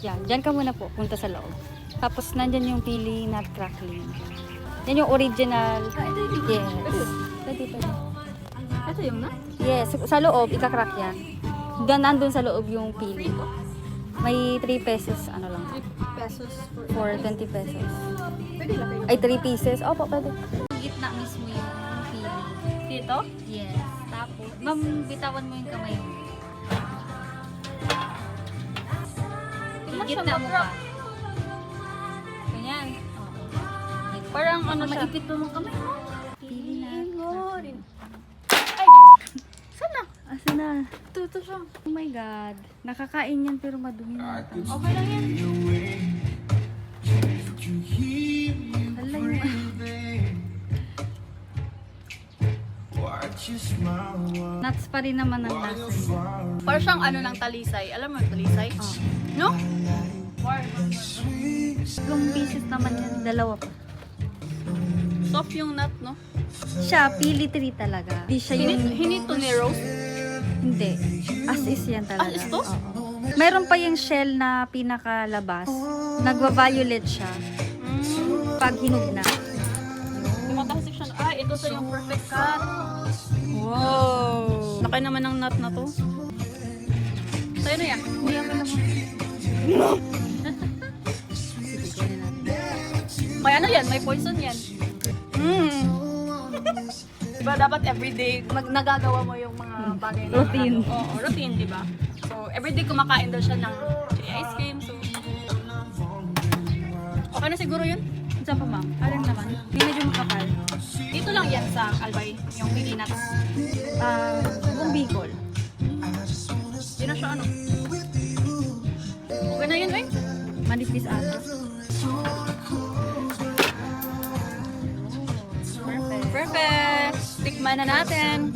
Yan, dyan ka muna po, punta sa loob. Tapos nandyan yung pili nut crackling. Yan yung original. Yes. Pwede. Ito yung na? Yes, sa loob, ikakrack yan. Nandun sa loob yung pili. May 3 pesos, ano lang. 3 pesos For 20 pesos. Pwede lang kayo. Ay, 3 pieces. Opo, pwede. Gitna mismo yung pili. Dito? Yes. Tapos, ma'am, bitawan mo yung kamay mo. Tingnan siya Gitna mo pa. mag-wrap. Ganyan. Parang ano siya? Maipit mo mong kamay mo. Pili na. Ay! Sana? Asan na? Tuto siya. Oh my God. Nakakain yan pero madumi na. Okay lang yan. Hala yung... Nuts pa rin naman ang lasa. Parang siyang ano ng talisay. Alam mo yung talisay? Oh. No? Yung pieces naman yan, dalawa pa. Soft yung nut, no? Siya, pili 3 talaga. Hindi siya yung... Hinito ni Rose? Hindi. As is yan talaga. As is to? Oo. Meron pa yung shell na pinakalabas. Nagwa-violet siya. Pag hinog na. Tumatasik siya. Ah, ito sa yung perfect cut. Wow! Laki naman ng nut na to. Sa'yo na yan. Hindi ako naman. Sige, kunin natin. May ano yan? May poison yan. Diba dapat everyday nagagawa mo yung mga bagay na Routine. Oo, routine, diba? So, everyday kumakain daw siya ng ice cream. So, okay na siguro yun? Saan pa, ma'am? Alin naman? Hindi medyo makapal. Dito lang yan sa Albay, yung mini nuts. Buong Bicol. Di na siya ano. Okay na yun, eh? Manipis ata. Perfect! Tikman na natin.